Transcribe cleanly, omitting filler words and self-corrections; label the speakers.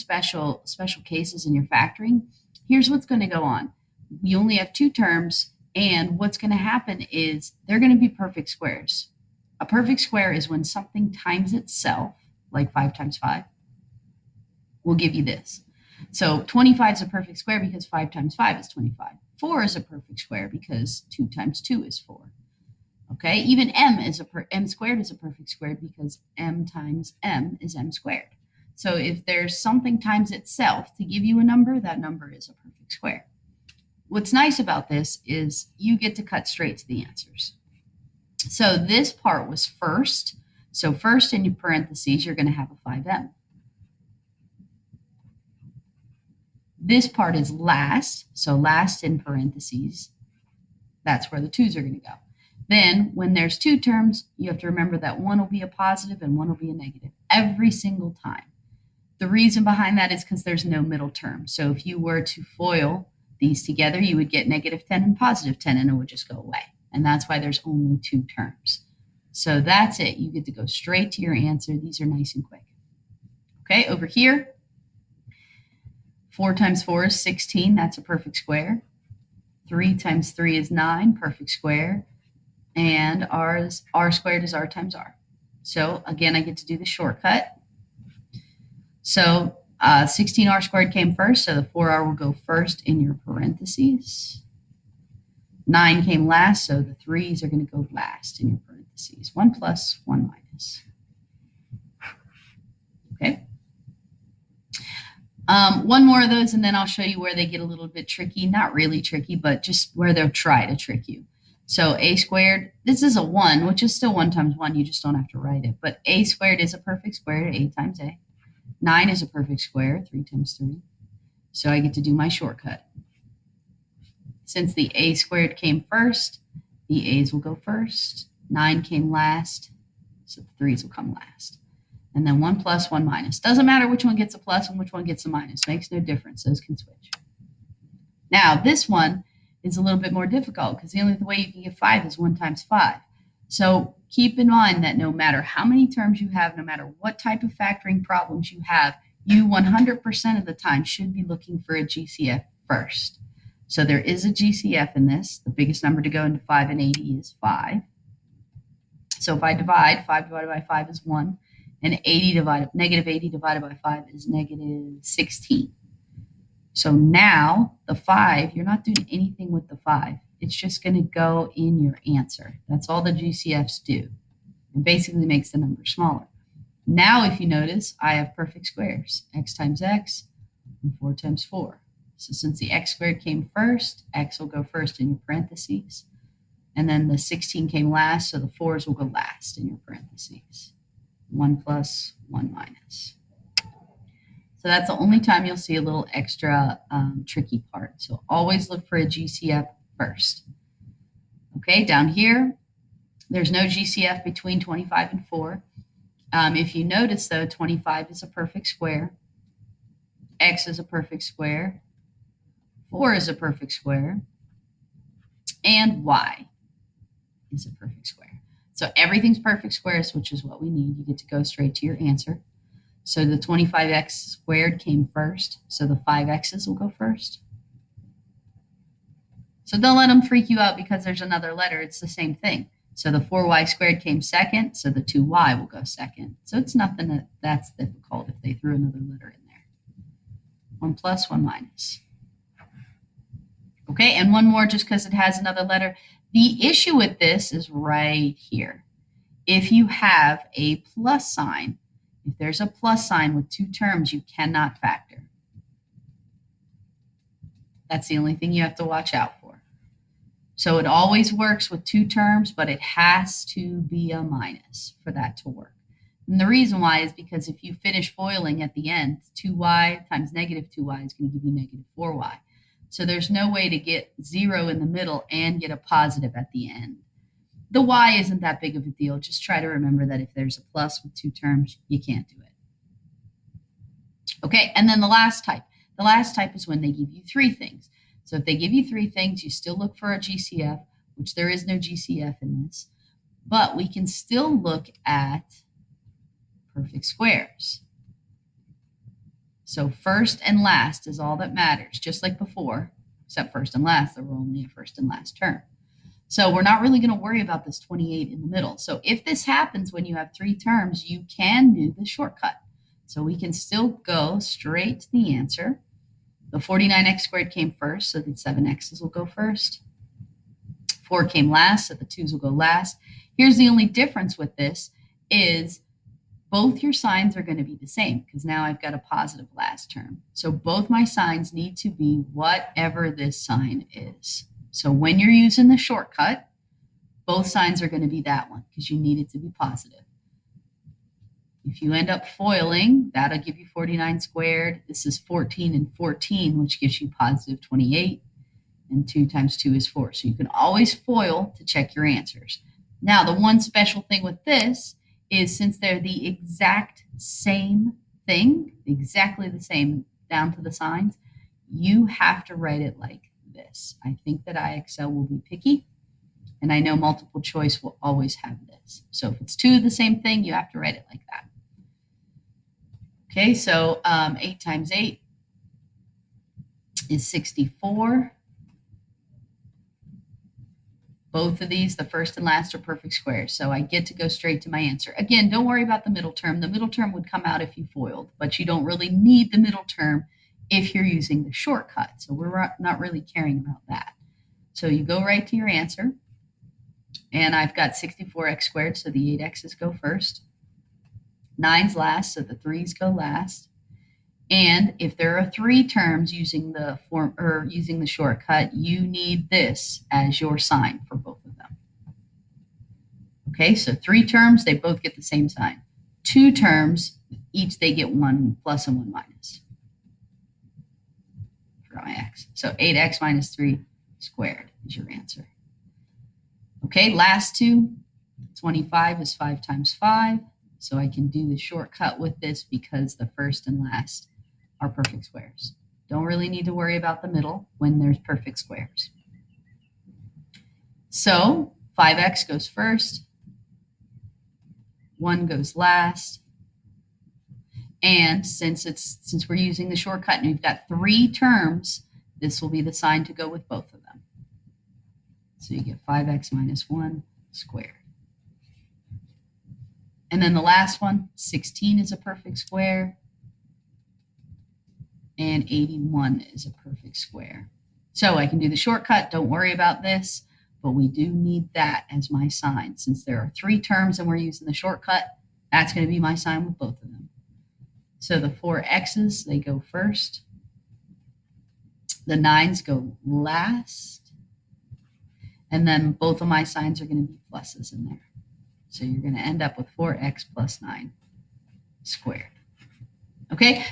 Speaker 1: special cases in your factoring, here's what's going to go on. You only have two terms, and what's going to happen is they're going to be perfect squares. A perfect square is when something times itself, like 5 times 5, will give you this. So 25 is a perfect square because 5 times 5 is 25. 4 is a perfect square because 2 times 2 is 4. Okay, even m squared is a perfect square because m times m is m squared. So if there's something times itself to give you a number, that number is a perfect square. What's nice about this is you get to cut straight to the answers. So this part was first. So first in your parentheses, you're going to have a 5m. This part is last. So last in parentheses, that's where the 2's are going to go. Then when there's two terms, you have to remember that one will be a positive and one will be a negative every single time. The reason behind that is because there's no middle term. So if you were to FOIL these together, you would get negative 10 and positive 10, and it would just go away. And that's why there's only two terms. So that's it. You get to go straight to your answer. These are nice and quick. Okay, over here, 4 times 4 is 16. That's a perfect square. 3 times 3 is 9, perfect square. And r squared is r times r. So again, I get to do the shortcut. So 16r squared came first, so the 4r will go first in your parentheses. 9 came last, so the 3's are going to go last in your parentheses. 1 plus, 1 minus. Okay. One more of those, and then I'll show you where they get a little bit tricky. Not really tricky, but just where they'll try to trick you. So a squared, this is a 1, which is still 1 times 1. You just don't have to write it. But a squared is a perfect square, a times a. 9 is a perfect square, 3 times 3. So I get to do my shortcut. Since the a squared came first, the a's will go first. 9 came last, so the 3's will come last. And then 1 plus, 1 minus. Doesn't matter which one gets a plus and which one gets a minus. Makes no difference. Those can switch. Now, this one is a little bit more difficult because the only way you can get 5 is 1 times 5. So keep in mind that no matter how many terms you have, no matter what type of factoring problems you have, you 100% of the time should be looking for a GCF first. So there is a GCF in this. The biggest number to go into 5 and 80 is 5. So if I divide, 5 divided by 5 is 1, and negative 80 divided by 5 is negative 16. So now the 5, you're not doing anything with the 5. It's just going to go in your answer. That's all the GCFs do. It basically makes the number smaller. Now, if you notice, I have perfect squares. X times x and 4 times 4. So since the x squared came first, x will go first in your parentheses. And then the 16 came last, so the 4's will go last in your parentheses. 1 plus, 1 minus. So that's the only time you'll see a little extra tricky part. So always look for a GCF first. Okay, down here, there's no GCF between 25 and 4. If you notice, though, 25 is a perfect square. X is a perfect square. 4 is a perfect square. And Y is a perfect square. So everything's perfect squares, which is what we need. You get to go straight to your answer. So the 25x squared came first, so the 5x's will go first. So don't let them freak you out because there's another letter. It's the same thing. So the 4y squared came second, so the 2y will go second. So it's nothing that's difficult if they threw another letter in there. 1 plus, 1 minus. Okay, and one more just because it has another letter. The issue with this is right here. If you have a plus sign, if there's a plus sign with two terms, you cannot factor. That's the only thing you have to watch out for. So it always works with two terms, but it has to be a minus for that to work. And the reason why is because if you finish foiling at the end, 2y times negative 2y is going to give you negative 4y. So there's no way to get 0 in the middle and get a positive at the end. The y isn't that big of a deal. Just try to remember that if there's a plus with two terms, you can't do it. Okay, and then the last type. The last type is when they give you three things. So if they give you three things, you still look for a GCF, which there is no GCF in this. But we can still look at perfect squares. So first and last is all that matters, just like before, except first and last, there were only a first and last term. So we're not really going to worry about this 28 in the middle. So if this happens when you have three terms, you can do the shortcut. So we can still go straight to the answer. The 49x squared came first, so the 7x's will go first. 4 came last, so the 2's will go last. Here's the only difference with this is both your signs are going to be the same because now I've got a positive last term. So both my signs need to be whatever this sign is. So when you're using the shortcut, both signs are going to be that one because you need it to be positive. If you end up foiling, that'll give you 49 squared. This is 14 and 14, which gives you positive 28. And 2 times 2 is 4. So you can always foil to check your answers. Now, the one special thing with this is since they're the exact same thing, exactly the same down to the signs, you have to write it like this. I think that IXL will be picky, and I know multiple choice will always have this. So if it's 2 of the same thing, you have to write it like that. Okay, so 8 times 8 is 64. Both of these, the first and last, are perfect squares. So I get to go straight to my answer. Again, don't worry about the middle term. The middle term would come out if you foiled, but you don't really need the middle term if you're using the shortcut. So we're not really caring about that. So you go right to your answer. And I've got 64x squared, so the 8x's go first. 9's last, so the 3's go last. And if there are 3 terms using the form or using the shortcut, you need this as your sign for both of them. Okay, so 3 terms, they both get the same sign. 2 terms, each they get 1 plus and 1 minus. For my x. So 8x minus 3 squared is your answer. Okay, last 2, 25 is 5 times 5. So I can do the shortcut with this because the first and last are perfect squares. Don't really need to worry about the middle when there's perfect squares. So 5x goes first, 1 goes last, and since we're using the shortcut and we've got 3 terms, this will be the sign to go with both of them. So you get 5x minus 1 squared. And then the last one, 16 is a perfect square. And 81 is a perfect square. So I can do the shortcut. Don't worry about this, but we do need that as my sign. Since there are 3 terms and we're using the shortcut, that's going to be my sign with both of them. So the 4x's, they go first. The 9's go last. And then both of my signs are going to be pluses in there. So you're going to end up with 4x plus 9 squared. Okay,